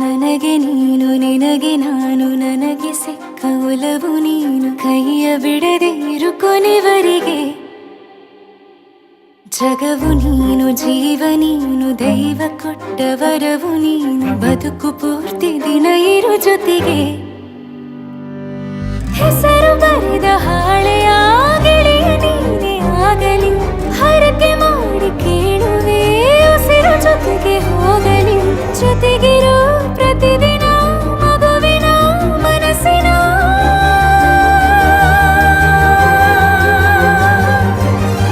ನನಗೆ ನೀನು ನಿನಗೆ ನಾನು ನನಗೆ ಸಿಕ್ಕ ಒಲವು ನೀನು ಕೈಯ ಬಿಡದೆ ಇರು ಕೊನೆವರೆಗೆ ಜಗವು ನೀನು ಜೀವ ನೀನು ದೈವ ಕೊಟ್ಟ ವರವು ನೀನು ಬದುಕು ಪೂರ್ತಿ ದಿನ ಇರು ಜೊತೆಗೆ ಹೆಸರು ಬರೆದ ಹಾಳೆಯ ಗೆಳೆಯ ನೀನೇ ಆಗಲಿ ಹರಕೆ ಮಾಡಿ ಕೇಳುವೆ ಉಸಿರು ಜೊತೆಗೆ ಹೋಗಲಿ ಜೊತೆಗಿರೋ ಪ್ರತಿದಿನ ಮಗುವಿನ ಮನಸ್ಸಿನ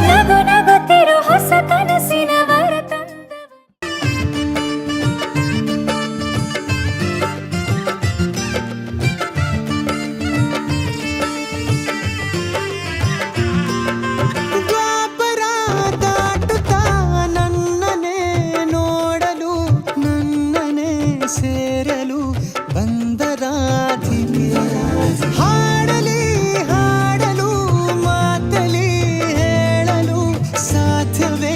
ನಗು ನಗುತ್ತಿರೋ ಹೊಸ ಕನಸಿನ ವರ ಸೇರಲು ಬಂದರಾಧಿಕೆ ಹಾಡಲಿ ಹಾಡಲು ಮಾತಲಿ ಹೇಳಲು ಸಾಧ್ಯವೇ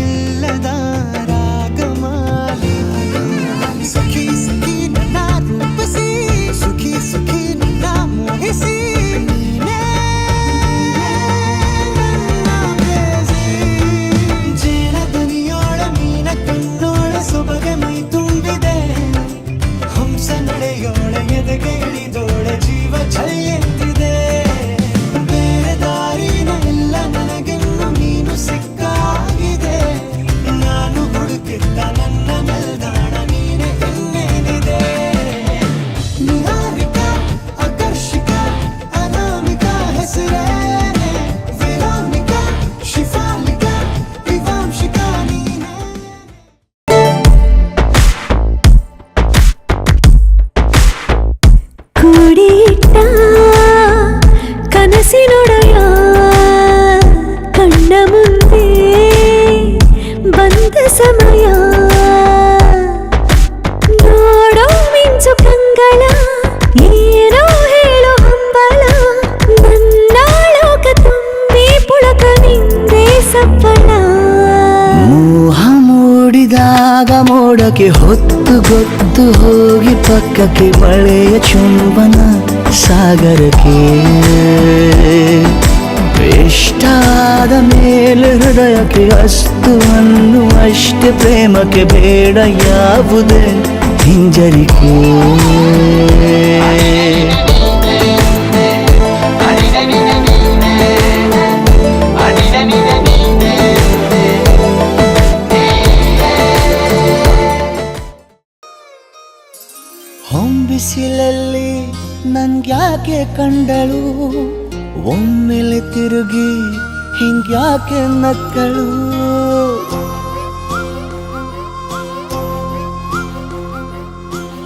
ಇಲ್ಲದ ರಾಗಮಾಲಿ ಸಖಿ ಸಖಿ ನನ್ನ ರೂಪಿಸಿ ಸುಖಿ ಸುಖಿ ನನ್ನ ಮೋಹಿಸಿ ನೀನೇ ನನ್ನ ಪ್ರೇಯಸಿ ಜೇನ ದನಿಯೋಳ ಮೀನ ಕಣ್ಣೋಳ ಸೊಬಗೆ ಮೈ ತುಂಬಿದೆ ಹಂಸ ನಡೆಯೋಳ ಎದೆಗೆ ಇಳಿದೋಳ ಜೀವ ಚಲಿಯಂತಿದೆ ಬೇರೆ ದಾರಿನ ಎಲ್ಲ ನನಗೆನ್ನು ನೀನು ಸಿಕ್ಕಾಗಿದೆ ನಾನು ಹುಡುಕಿದ್ದ ನನ್ನ ನಿಲ್ದಾಣ ನೀನೆ ಇನ್ನೇನಿದೆ ನಿಹಾರಿಕ ಆಕರ್ಷಿಕ ಅನಾಮಿಕ ಹೆಸರೇನೆ ವಿರಾಮಿಕ ಶಿಫಾಲಿಕ ವಿವಾಂಶಿಕ ನೀನೆ ಕೂಡಿಟ್ಟ ಕನಸಿನೊಡೆಯ ಕಣ್ಣ ಮುಂದೆ ಬಂದ ಸಮಯ ನೋಡೋ ಮಿಂಚು ಕಂಗಳ ಏನೋ ಹೇಳೋ ಹಂಬಲ ನನ್ನ ಲೋಕ ತುಂಬಿ ಪುಳಕ ನಿಂದೆ ಸಪ್ಪಳ ಮೋಹ ಮೂಡಿದಾಗ ಮೋಡಕ್ಕೆ ಹೊತ್ತು ಗೊತ್ತು ಹೋಗಿ ಪಕ್ಕಕ್ಕೆ ಮಳೆಯ ಚುಂಬನ ಸಾಗರಕ್ಕೆ ಇಷ್ಟಾದ ಮೇಲೆ ಹೃದಯಕ್ಕೆ ಅಸ್ತು ಅನ್ನುವಷ್ಟೇ ಪ್ರೇಮಕ್ಕೆ ಬೇಡ ಯಾವುದೇ ಹಿಂಜರಿಕೆ ಹೊಂಬಿಸಿಲಲ್ಲಿ ನನ್ಗ್ಯಾಕೆ ಕಂಡಳು ಒಮ್ಮೆಲೆ ತಿರುಗಿ ಹಿಂಗ್ಯಾಕೆ ನಕ್ಕಳು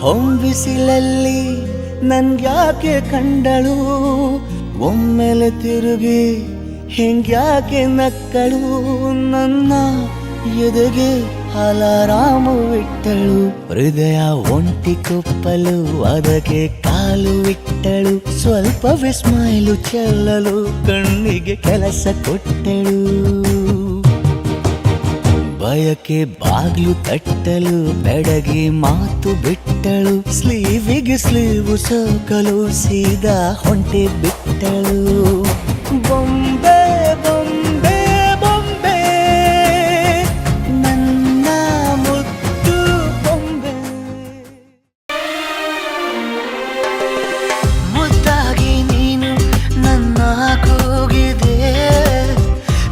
ಹೊಂಬಿಸಿಲಲ್ಲಿ ನನ್ಗ್ಯಾಕೆ ಕಂಡಳು ಒಮ್ಮೆಲೆ ತಿರುಗಿ ಹಿಂಗ್ಯಾಕೆ ನಕ್ಕಳು ನನ್ನ ಎದೆಗೆ ಅಲಾರಾಮು ಇಟ್ಟಳು ಹೃದಯ ಒಂಟಿ ಕೊಪ್ಪಲು ಅದಕ್ಕೆ ಕಾಲು ಇಟ್ಟಳು ಸ್ವಲ್ಪವೇ ಸ್ಮೈಲು ಚೆಲ್ಲಲು ಕಣ್ಣಿಗೆ ಕೆಲಸ ಕೊಟ್ಟಳು ಬಯಕೆ ಬಾಗ್ಲು ತಟ್ಟಲು ಬೆಡಗಿ ಮಾತು ಬಿಟ್ಟಳು ಸ್ಲೀವಿಗೆ ಸ್ಲೀವು ಸೋಕಲು ಸೀದಾ ಹೊಂಟೆ ಬಿಟ್ಟಳು ಬೊಂಬೆ ಬೊಂಬೆ ಬೊಂಬೆ ನನ್ನ ಮುದ್ದು ಬೊಂಬೆ ಮುದ್ದಾಗಿ ನೀನು ನನ್ನ ಕೂಗಿದೆ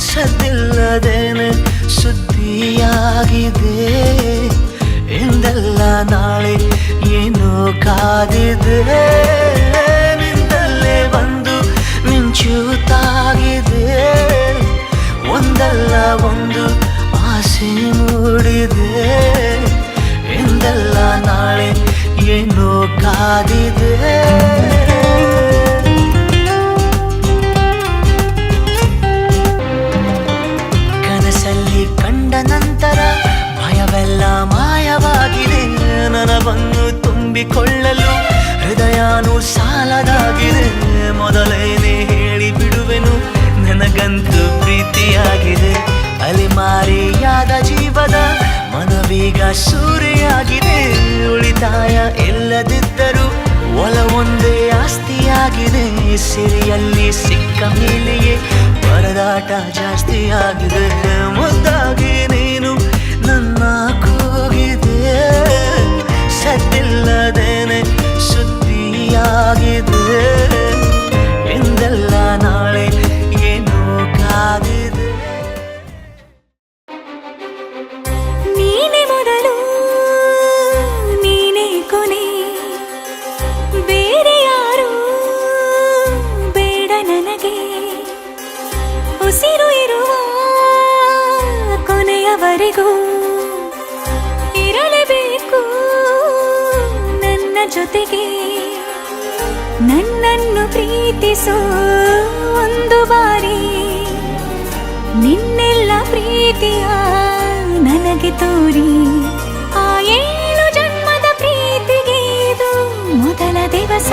ಸದ್ದಿಲ್ಲದೇನೆ ಸುದ್ದಿಯಾಗಿದೆ ಇಂದೆಲ್ಲ ನಾಳೆ ಏನೋ ಕಾದಿದೆ ನಿಂದಲ್ಲೇ ಬಂದು ಮಿಂಚುತ್ತಾಗಿದೆ ಒಂದಲ್ಲ ಒಂದು ಆಸೆ ಮೂಡಿದೆ ಇಂದೆಲ್ಲ ನಾಳೆ ಏನೋ ಕಾದಿದೆ ಕನಸಲ್ಲಿ ಕಂಡ ನಂತರ ಭಯವೆಲ್ಲ ಮಾಯವಾಗಿದೆ ನನವನ್ನು ತುಂಬಿಕೊಳ್ಳಲು ಹೃದಯನೂ ಸಾಲದಾಗಿದೆ ಮೊದಲೇನೆ ಹೇಳಿ ಬಿಡುವೆನು ನನಗಂತೂ ಪ್ರೀತಿಯಾಗಿದೆ ಅಲಿಮಾರಿಯಾದ ಜೀವದ ಮನವಿ ನಾವೀಗ ಸೂರೆಯಾಗಿದೆ. ಉಳಿತಾಯ ಇಲ್ಲದಿದ್ದರೂ ಒಲವೊಂದೇ ಆಸ್ತಿಯಾಗಿದೆ. ಸಿರಿಯಲ್ಲಿ ಸಿಕ್ಕ ಮೇಲೆಯೇ ಪರದಾಟ ಜಾಸ್ತಿಯಾಗಿದೆ. ಮುದ್ದಾಗಿ ನೀನು ನನ್ನ ಕೂಗಿದೆ, ಸದ್ದಿಲ್ಲದೇನೆ ಸುದ್ದಿಯಾಗಿದೆ. ಎಂದೆಲ್ಲ ನಾಳೆ ಏನೋ ಕಾದಿದೆ. ನೀನೆ ಮೊದಲು ನೀನೇ ಕೊನೆ, ಬೇರೆ ಯಾರು ಬೇಡ ನನಗೆ. ಉಸಿರು ಇರುವ ಕೊನೆಯವರೆಗೂ ಇರಲೇಬೇಕು ನನ್ನ ಜೊತೆಗೆ. ನನ್ನನ್ನು ಪ್ರೀತಿಸೋ ಒಂದು ಬಾರಿ, ನಿನ್ನೆಲ್ಲ ಪ್ರೀತಿಯ ನನಗೆ ತೋರಿ. ಆ 7 ಜನ್ಮದ ಪ್ರೀತಿಗೆ ಇದು ಮೊದಲ ದಿವಸ.